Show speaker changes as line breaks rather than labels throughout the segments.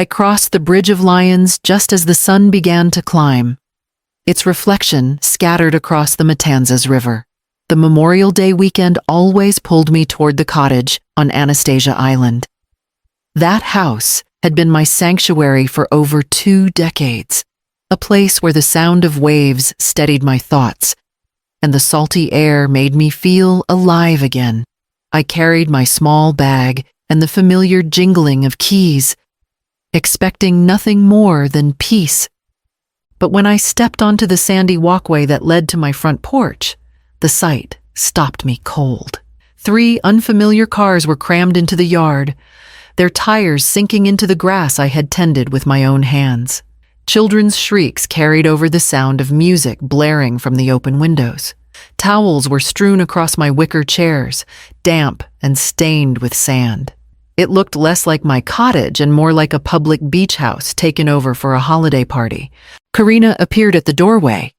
I crossed the Bridge of Lions just as the sun began to climb, its reflection scattered across the Matanzas River. The Memorial Day weekend always pulled me toward the cottage on Anastasia Island. That house had been my sanctuary for over 2 decades, a place where the sound of waves steadied my thoughts, and the salty air made me feel alive again. I carried my small bag and the familiar jingling of keys, expecting nothing more than peace. But when I stepped onto the sandy walkway that led to my front porch, the sight stopped me cold. 3 unfamiliar cars were crammed into the yard, their tires sinking into the grass I had tended with my own hands. Children's shrieks carried over the sound of music blaring from the open windows. Towels were strewn across my wicker chairs, damp and stained with sand. It looked less like my cottage and more like a public beach house taken over for a holiday party. Karina appeared at the doorway,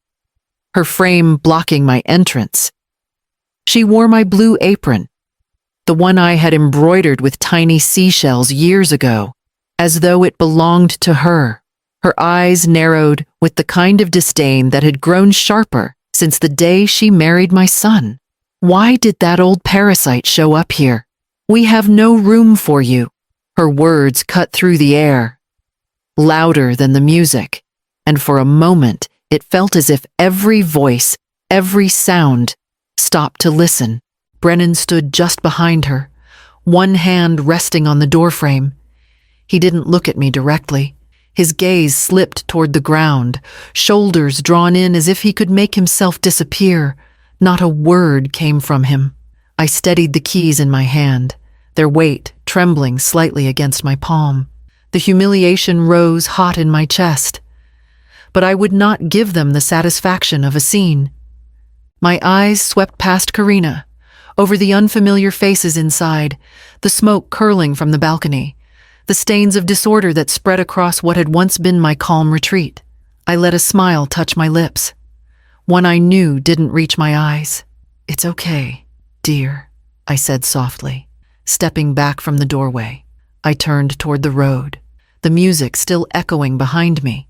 her frame blocking my entrance. She wore my blue apron, the one I had embroidered with tiny seashells years ago, as though it belonged to her. Her eyes narrowed with the kind of disdain that had grown sharper since the day she married my son. "Why did that old parasite show up here? We have no room for you." Her words cut through the air, louder than the music, and for a moment it felt as if every voice, every sound, stopped to listen. Brennan stood just behind her, one hand resting on the doorframe. He didn't look at me directly. His gaze slipped toward the ground, shoulders drawn in as if he could make himself disappear. Not a word came from him. I steadied the keys in my hand, their weight trembling slightly against my palm. The humiliation rose hot in my chest, but I would not give them the satisfaction of a scene. My eyes swept past Karina, over the unfamiliar faces inside, the smoke curling from the balcony, the stains of disorder that spread across what had once been my calm retreat. I let a smile touch my lips, one I knew didn't reach my eyes. "It's okay, dear," I said softly. Stepping back from the doorway, I turned toward the road, the music still echoing behind me,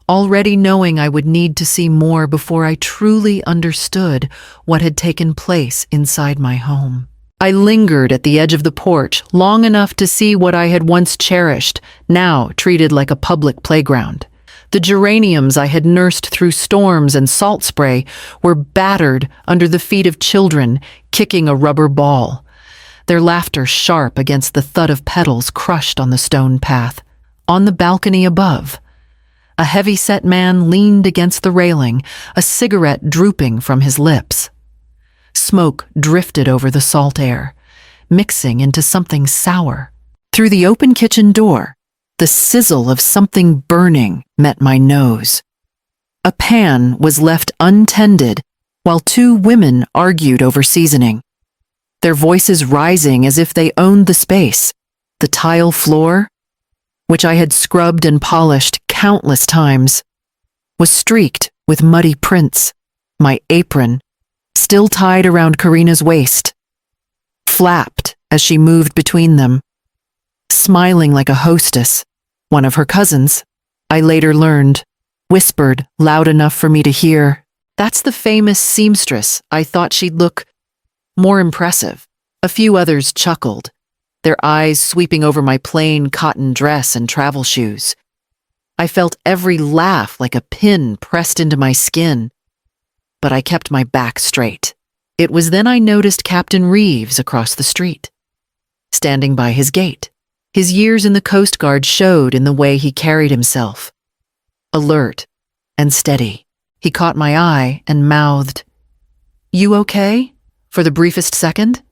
already knowing I would need to see more before I truly understood what had taken place inside my home. I lingered at the edge of the porch long enough to see what I had once cherished, now treated like a public playground. The geraniums I had nursed through storms and salt spray were battered under the feet of children kicking a rubber ball, their laughter sharp against the thud of petals crushed on the stone path. On the balcony above, a heavy-set man leaned against the railing, a cigarette drooping from his lips. Smoke drifted over the salt air, mixing into something sour. Through the open kitchen door, the sizzle of something burning met my nose. A pan was left untended while 2 women argued over seasoning, their voices rising as if they owned the space. The tile floor, which I had scrubbed and polished countless times, was streaked with muddy prints. My apron, still tied around Karina's waist, flapped as she moved between them, smiling like a hostess. One of her cousins, I later learned, whispered loud enough for me to hear, "That's the famous seamstress. I thought she'd look more impressive." A few others chuckled, their eyes sweeping over my plain cotton dress and travel shoes. I felt every laugh like a pin pressed into my skin, but I kept my back straight. It was then I noticed Captain Reeves across the street, standing by his gate. His years in the Coast Guard showed in the way he carried himself, alert and steady. He caught my eye and mouthed, "You okay?" For the briefest second,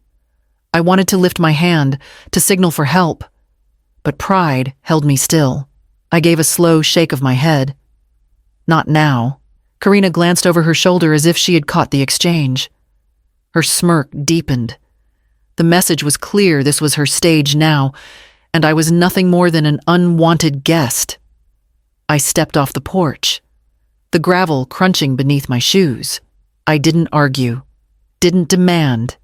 I wanted to lift my hand, to signal for help, but pride held me still. I gave a slow shake of my head. "Not now." Karina glanced over her shoulder as if she had caught the exchange. Her smirk deepened. The message was clear. This was her stage now, and I was nothing more than an unwanted guest. I stepped off the porch, the gravel crunching beneath my shoes. I didn't argue, didn't demand,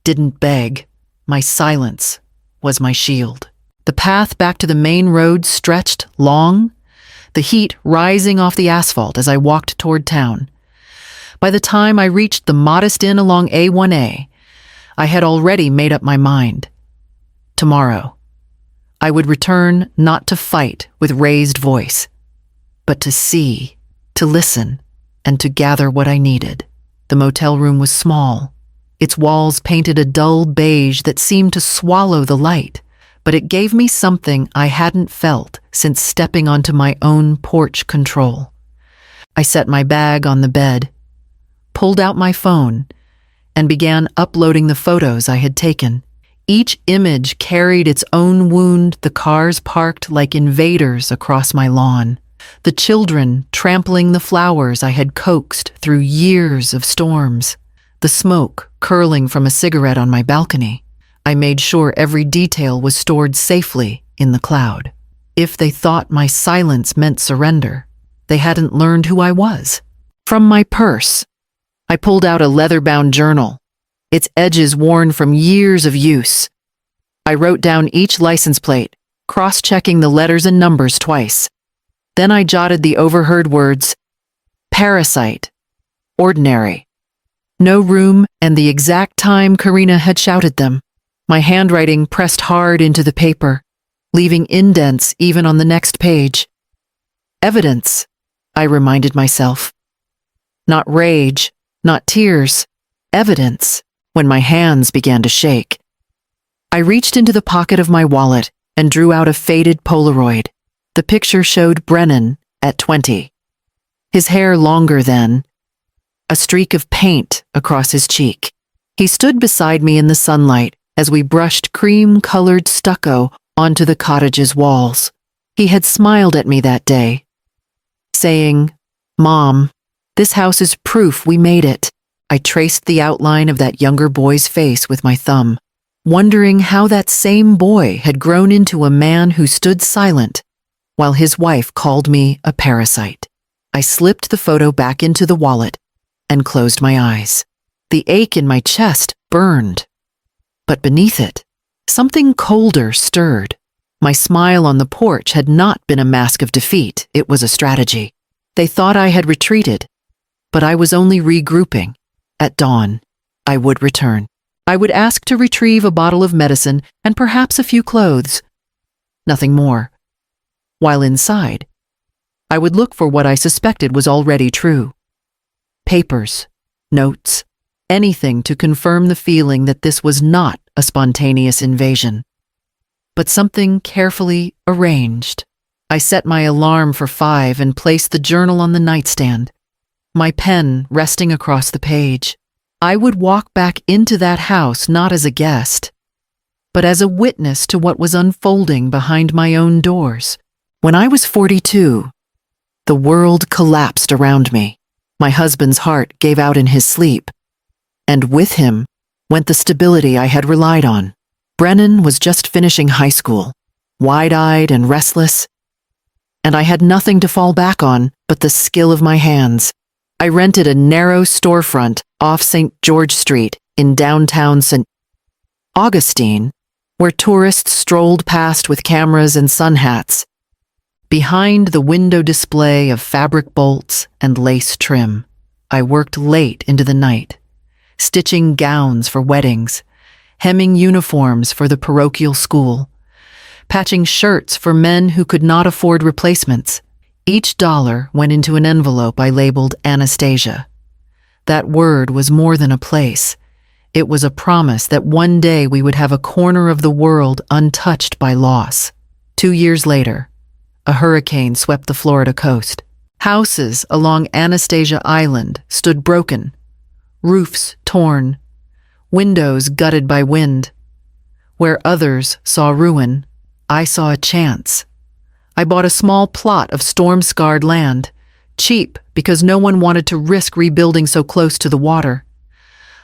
didn't beg. My silence was my shield. The path back to the main road stretched long, the heat rising off the asphalt as I walked toward town. By the time I reached the modest inn along A1A, I had already made up my mind. Tomorrow, I would return not to fight with raised voice, but to see, to listen, and to gather what I needed. The motel room was small. Its walls painted a dull beige that seemed to swallow the light, but it gave me something I hadn't felt since stepping onto my own porch control. I set my bag on the bed, pulled out my phone, and began uploading the photos I had taken. Each image carried its own wound, the cars parked like invaders across my lawn, the children trampling the flowers I had coaxed through years of storms, the smoke curling from a cigarette on my balcony. I made sure every detail was stored safely in the cloud. If they thought my silence meant surrender, they hadn't learned who I was. From my purse, I pulled out a leather-bound journal, its edges worn from years of use. I wrote down each license plate, cross-checking the letters and numbers twice. Then I jotted the overheard words, Parasite, ordinary, no room, and the exact time Karina had shouted them. My handwriting pressed hard into the paper, leaving indents even on the next page. Evidence, I reminded myself. Not rage, not tears, evidence. When my hands began to shake, I reached into the pocket of my wallet and drew out a faded Polaroid. The picture showed Brennan at 20. His hair longer than, a streak of paint across his cheek. He stood beside me in the sunlight as we brushed cream-colored stucco onto the cottage's walls. He had smiled at me that day, saying, "Mom, this house is proof we made it." I traced the outline of that younger boy's face with my thumb, wondering how that same boy had grown into a man who stood silent while his wife called me a parasite. I slipped the photo back into the wallet and closed my eyes. The ache in my chest burned. But beneath it, something colder stirred. My smile on the porch had not been a mask of defeat, it was a strategy. They thought I had retreated, but I was only regrouping. At dawn, I would return. I would ask to retrieve a bottle of medicine and perhaps a few clothes. Nothing more. While inside, I would look for what I suspected was already true. Papers, notes, anything to confirm the feeling that this was not a spontaneous invasion, but something carefully arranged. I set my alarm for 5 and placed the journal on the nightstand, my pen resting across the page. I would walk back into that house not as a guest, but as a witness to what was unfolding behind my own doors. When I was 42, the world collapsed around me. My husband's heart gave out in his sleep, and with him went the stability I had relied on. Brennan was just finishing high school, wide-eyed and restless, and I had nothing to fall back on but the skill of my hands. I rented a narrow storefront off St. George Street in downtown St. Augustine, where tourists strolled past with cameras and sun hats. Behind the window display of fabric bolts and lace trim, I worked late into the night, stitching gowns for weddings, hemming uniforms for the parochial school, patching shirts for men who could not afford replacements. Each dollar went into an envelope I labeled Anastasia. That word was more than a place. It was a promise that one day we would have a corner of the world untouched by loss. 2 years later, a hurricane swept the Florida coast. Houses along Anastasia Island stood broken, roofs torn, windows gutted by wind. Where others saw ruin, I saw a chance. I bought a small plot of storm-scarred land, cheap because no one wanted to risk rebuilding so close to the water.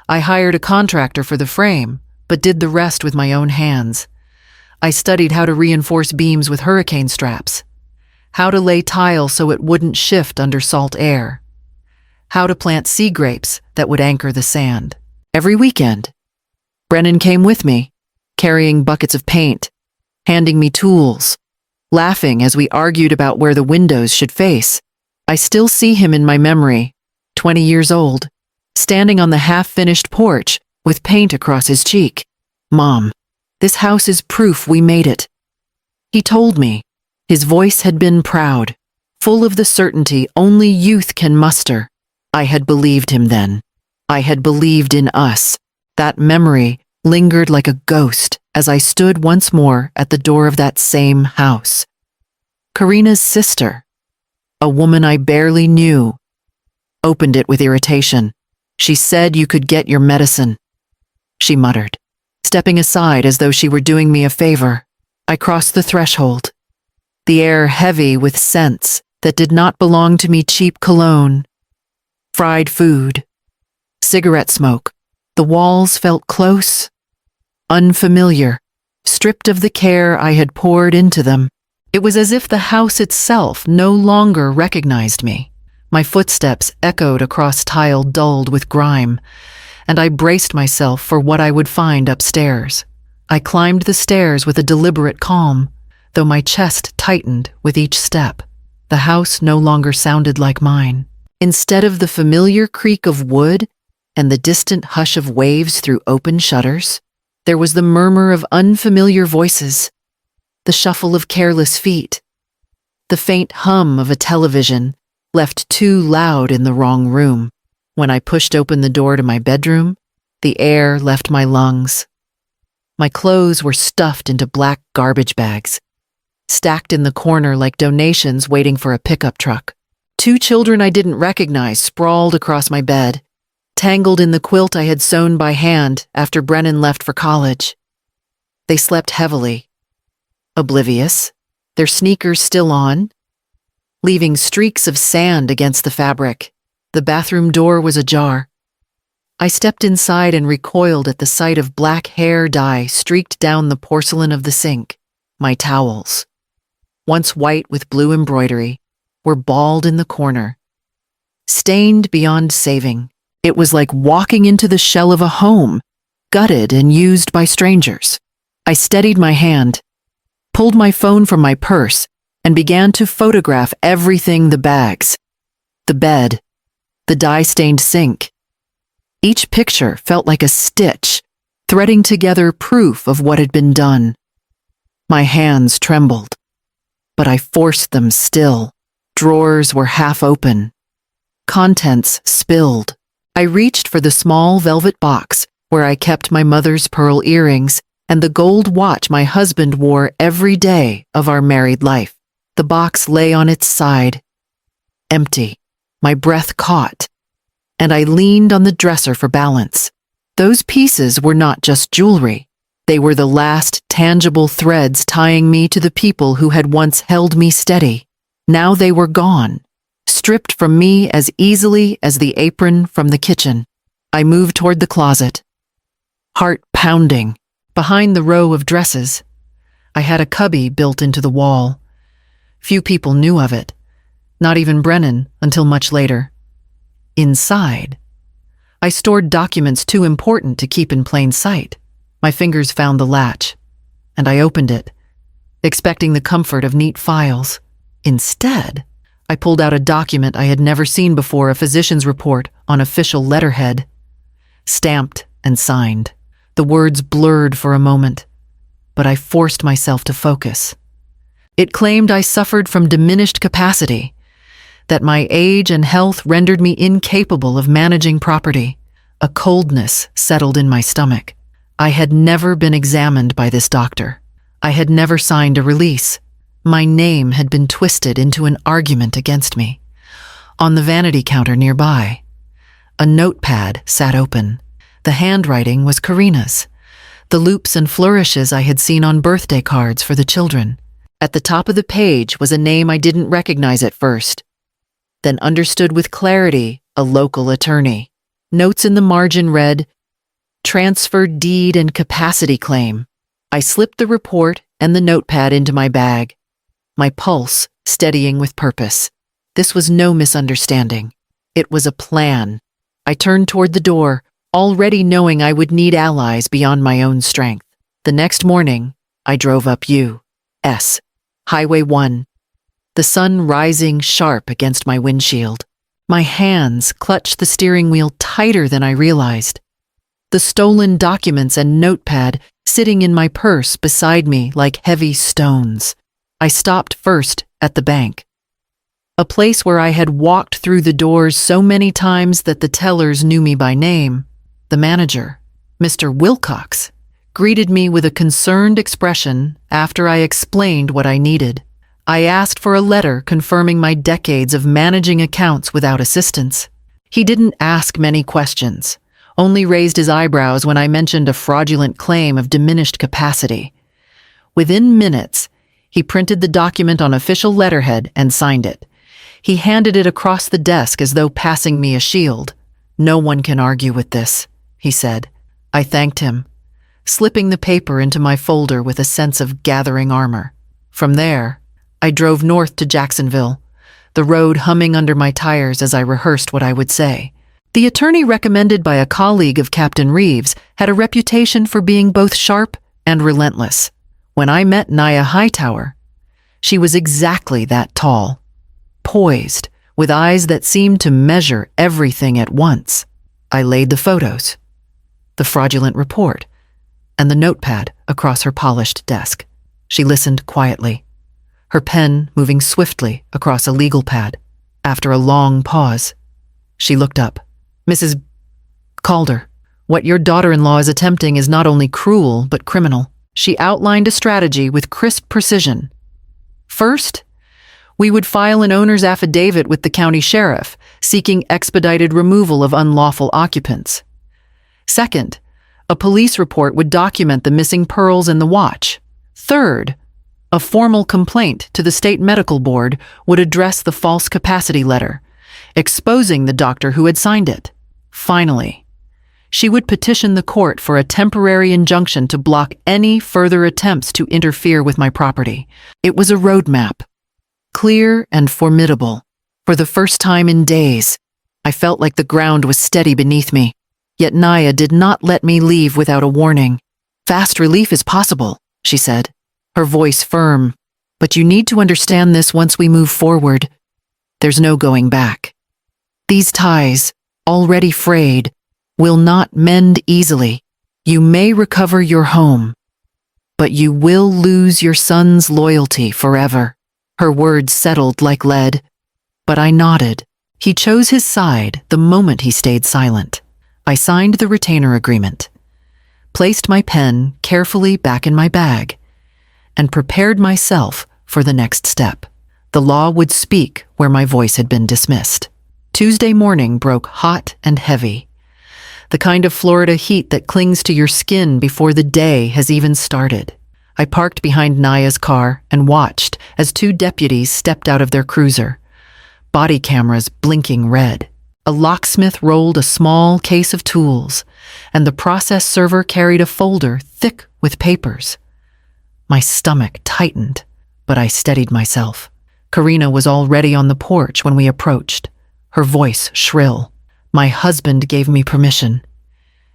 I hired a contractor for the frame, but did the rest with my own hands. I studied how to reinforce beams with hurricane straps, how to lay tile so it wouldn't shift under salt air, how to plant sea grapes that would anchor the sand. Every weekend, Brennan came with me, carrying buckets of paint, handing me tools, laughing as we argued about where the windows should face. I still see him in my memory, 20 years old, standing on the half-finished porch with paint across his cheek. "Mom, this house is proof we made it." He told me. His voice had been proud, full of the certainty only youth can muster. I had believed him then. I had believed in us. That memory lingered like a ghost as I stood once more at the door of that same house. Karina's sister, a woman I barely knew, opened it with irritation. "She said you could get your medicine," she muttered, stepping aside as though she were doing me a favor. I crossed the threshold, the air heavy with scents that did not belong to me. Cheap cologne, fried food, cigarette smoke. The walls felt close, unfamiliar, stripped of the care I had poured into them. It was as if the house itself no longer recognized me. My footsteps echoed across tile dulled with grime, and I braced myself for what I would find upstairs. I climbed the stairs with a deliberate calm, though my chest tightened with each step. The house no longer sounded like mine. Instead of the familiar creak of wood and the distant hush of waves through open shutters, there was the murmur of unfamiliar voices, the shuffle of careless feet, the faint hum of a television left too loud in the wrong room. When I pushed open the door to my bedroom, the air left my lungs. My clothes were stuffed into black garbage bags, stacked in the corner like donations waiting for a pickup truck. 2 children I didn't recognize sprawled across my bed, tangled in the quilt I had sewn by hand after Brennan left for college. They slept heavily, oblivious, their sneakers still on, leaving streaks of sand against the fabric. The bathroom door was ajar. I stepped inside and recoiled at the sight of black hair dye streaked down the porcelain of the sink. My towels, once white with blue embroidery, were balled in the corner, stained beyond saving. It was like walking into the shell of a home, gutted and used by strangers. I steadied my hand, pulled my phone from my purse, and began to photograph everything: the bags, the bed, the dye-stained sink. Each picture felt like a stitch, threading together proof of what had been done. My hands trembled, but I forced them still. Drawers were half open, contents spilled. I reached for the small velvet box where I kept my mother's pearl earrings and the gold watch my husband wore every day of our married life. The box lay on its side, empty. My breath caught, and I leaned on the dresser for balance. Those pieces were not just jewelry. They were the last tangible threads tying me to the people who had once held me steady. Now they were gone, stripped from me as easily as the apron from the kitchen. I moved toward the closet, heart pounding. Behind the row of dresses, I had a cubby built into the wall. Few people knew of it, not even Brennan until much later. Inside, I stored documents too important to keep in plain sight. My fingers found the latch, and I opened it, expecting the comfort of neat files. Instead, I pulled out a document I had never seen before: a physician's report on official letterhead, stamped and signed. The words blurred for a moment, but I forced myself to focus. It claimed I suffered from diminished capacity, that my age and health rendered me incapable of managing property. A coldness settled in my stomach. I had never been examined by this doctor. I had never signed a release. My name had been twisted into an argument against me. On the vanity counter nearby, a notepad sat open. The handwriting was Karina's, the loops and flourishes I had seen on birthday cards for the children. At the top of the page was a name I didn't recognize at first, then understood with clarity: a local attorney. Notes in the margin read, "Transfer deed and capacity claim." I slipped the report and the notepad into my bag, my pulse steadying with purpose. This was no misunderstanding. It was a plan. I turned toward the door, already knowing I would need allies beyond my own strength. The next morning, I drove up U.S. Highway 1, the sun rising sharp against my windshield. My hands clutched the steering wheel tighter than I realized. The stolen documents and notepad sitting in my purse beside me like heavy stones. I stopped first at the bank, a place where I had walked through the doors so many times that the tellers knew me by name. The manager, Mr. Wilcox, greeted me with a concerned expression after I explained what I needed. I asked for a letter confirming my decades of managing accounts without assistance. He didn't ask many questions, only raised his eyebrows when I mentioned a fraudulent claim of diminished capacity. Within minutes, he printed the document on official letterhead and signed it. He handed it across the desk as though passing me a shield. "No one can argue with this," he said. I thanked him, slipping the paper into my folder with a sense of gathering armor. From there, I drove north to Jacksonville, the road humming under my tires as I rehearsed what I would say. The attorney recommended by a colleague of Captain Reeves had a reputation for being both sharp and relentless. When I met Naya Hightower, she was exactly that tall, poised, with eyes that seemed to measure everything at once. I laid the photos, the fraudulent report, and the notepad across her polished desk. She listened quietly, her pen moving swiftly across a legal pad. After a long pause, she looked up. "Mrs. Calder, what your daughter-in-law is attempting is not only cruel but criminal." She outlined a strategy with crisp precision. First, we would file an owner's affidavit with the county sheriff, seeking expedited removal of unlawful occupants. Second, a police report would document the missing pearls in the watch. Third, a formal complaint to the state medical board would address the false capacity letter, exposing the doctor who had signed it. Finally, she would petition the court for a temporary injunction to block any further attempts to interfere with my property. It was a roadmap, clear and formidable. For the first time in days, I felt like the ground was steady beneath me. Yet Naya did not let me leave without a warning. "Fast relief is possible," she said, her voice firm. "But you need to understand this once we move forward. There's no going back. These ties, already frayed, will not mend easily. You may recover your home, but you will lose your son's loyalty forever." Her words settled like lead, but I nodded. He chose his side the moment he stayed silent. I signed the retainer agreement, placed my pen carefully back in my bag, and prepared myself for the next step. The law would speak where my voice had been dismissed. Tuesday morning broke hot and heavy, the kind of Florida heat that clings to your skin before the day has even started. I parked behind Naya's car and watched as two deputies stepped out of their cruiser, body cameras blinking red. A locksmith rolled a small case of tools, and the process server carried a folder thick with papers. My stomach tightened, but I steadied myself. Karina was already on the porch when we approached, her voice shrill. "My husband gave me permission,"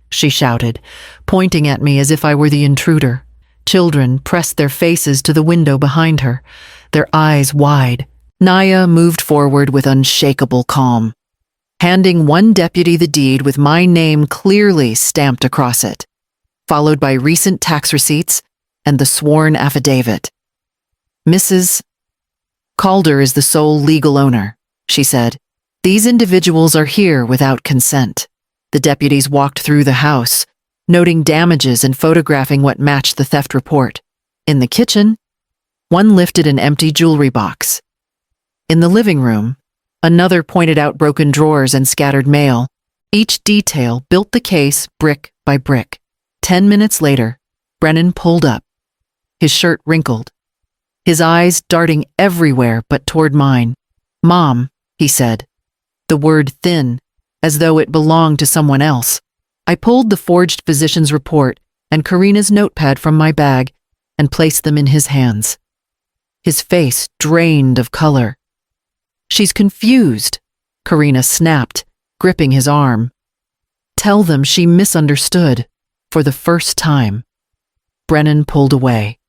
she shouted, pointing at me as if I were the intruder. Children pressed their faces to the window behind her, their eyes wide. Naya moved forward with unshakable calm, handing one deputy the deed with my name clearly stamped across it, followed by recent tax receipts and the sworn affidavit. "Mrs. Calder is the sole legal owner," she said. "These individuals are here without consent." The deputies walked through the house, noting damages and photographing what matched the theft report. In the kitchen, one lifted an empty jewelry box. In the living room, another pointed out broken drawers and scattered mail. Each detail built the case brick by brick. 10 minutes later, Brennan pulled up, his shirt wrinkled, his eyes darting everywhere but toward mine. "Mom," he said, the word thin, as though it belonged to someone else. I pulled the forged physician's report and Karina's notepad from my bag and placed them in his hands. His face drained of color. "She's confused," Karina snapped, gripping his arm. "Tell them she misunderstood." For the first time, Brennan pulled away.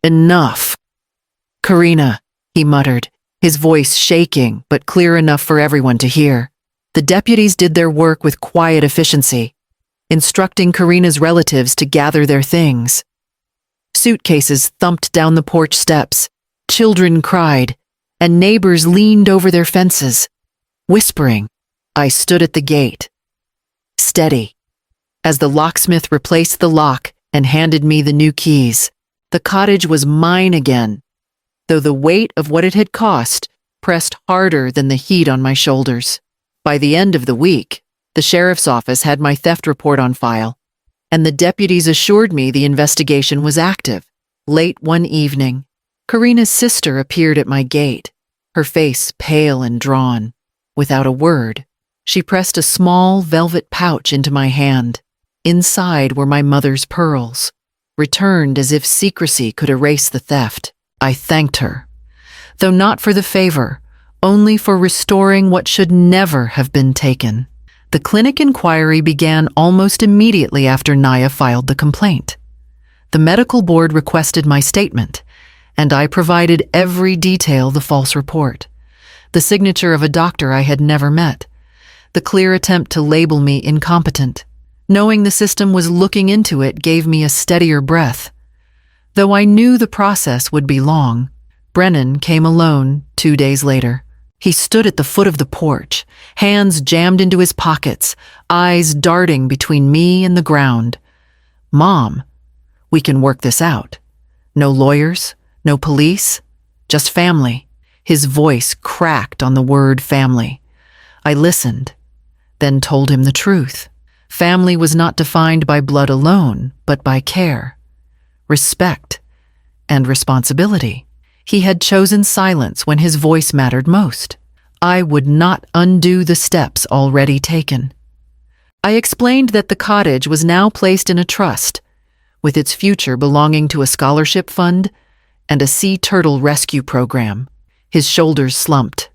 Enough. Karina, he muttered, his voice shaking but clear enough for everyone to hear. The deputies did their work with quiet efficiency, instructing Karina's relatives to gather their things. Suitcases thumped down the porch steps, children cried, and neighbors leaned over their fences, whispering. I stood at the gate, steady, as the locksmith replaced the lock and handed me the new keys. The cottage was mine again, though the weight of what it had cost pressed harder than the heat on my shoulders. By the end of the week, the sheriff's office had my theft report on file, and the deputies assured me the investigation was active. Late one evening, Karina's sister appeared at my gate, her face pale and drawn. Without a word, she pressed a small velvet pouch into my hand. Inside were my mother's pearls, returned as if secrecy could erase the theft. I thanked her, though not for the favor, only for restoring what should never have been taken. The clinic inquiry began almost immediately after Naya filed the complaint. The medical board requested my statement, and I provided every detail the false report. The signature of a doctor I had never met, the clear attempt to label me incompetent. Knowing the system was looking into it gave me a steadier breath. Though I knew the process would be long, Brennan came alone 2 days later. He stood at the foot of the porch, hands jammed into his pockets, eyes darting between me and the ground. Mom, we can work this out. No lawyers, no police, just family. His voice cracked on the word family. I listened, then told him the truth. Family was not defined by blood alone, but by care, respect, and responsibility. He had chosen silence when his voice mattered most. I would not undo the steps already taken. I explained that the cottage was now placed in a trust, with its future belonging to a scholarship fund and a sea turtle rescue program. His shoulders slumped,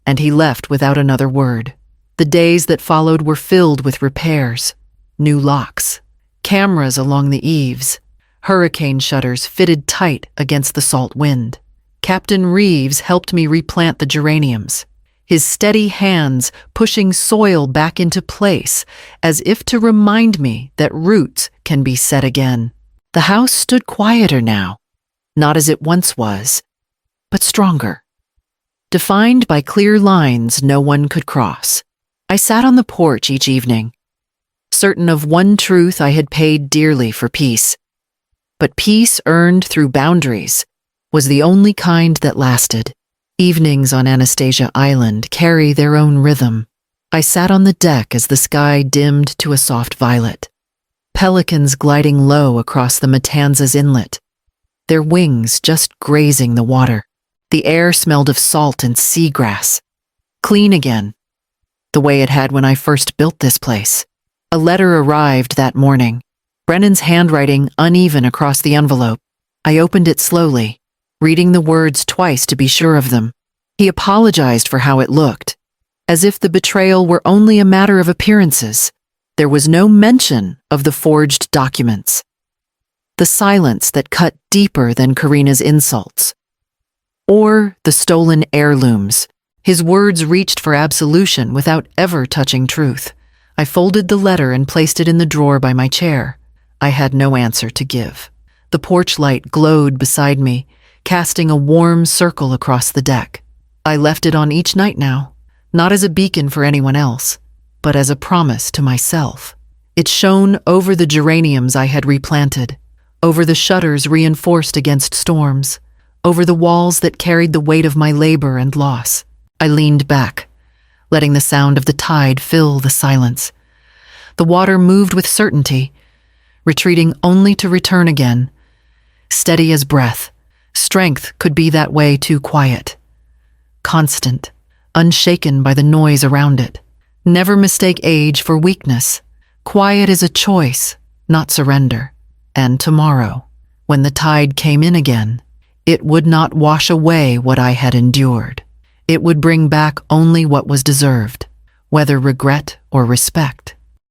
and he left without another word. The days that followed were filled with repairs, new locks, cameras along the eaves, hurricane shutters fitted tight against the salt wind. Captain Reeves helped me replant the geraniums, his steady hands pushing soil back into place as if to remind me that roots can be set again. The house stood quieter now, not as it once was, but stronger, defined by clear lines no one could cross. I sat on the porch each evening, certain of one truth: I had paid dearly for peace. But peace earned through boundaries was the only kind that lasted. Evenings on Anastasia Island carry their own rhythm. I sat on the deck as the sky dimmed to a soft violet. Pelicans gliding low across the Matanzas Inlet, their wings just grazing the water. The air smelled of salt and seagrass, clean again, the way it had when I first built this place. A letter arrived that morning, Brennan's handwriting uneven across the envelope. I opened it slowly, reading the words twice to be sure of them. He apologized for how it looked, as if the betrayal were only a matter of appearances. There was no mention of the forged documents. The silence that cut deeper than Karina's insults. Or the stolen heirlooms. His words reached for absolution without ever touching truth. I folded the letter and placed it in the drawer by my chair. I had no answer to give. The porch light glowed beside me, casting a warm circle across the deck. I left it on each night now, not as a beacon for anyone else, but as a promise to myself. It shone over the geraniums I had replanted, over the shutters reinforced against storms, over the walls that carried the weight of my labor and loss. I leaned back, letting the sound of the tide fill the silence. The water moved with certainty, retreating only to return again. Steady as breath, strength could be that way too quiet. Constant, unshaken by the noise around it. Never mistake age for weakness. Quiet is a choice, not surrender. And tomorrow, when the tide came in again, it would not wash away what I had endured. It would bring back only what was deserved, whether regret or respect.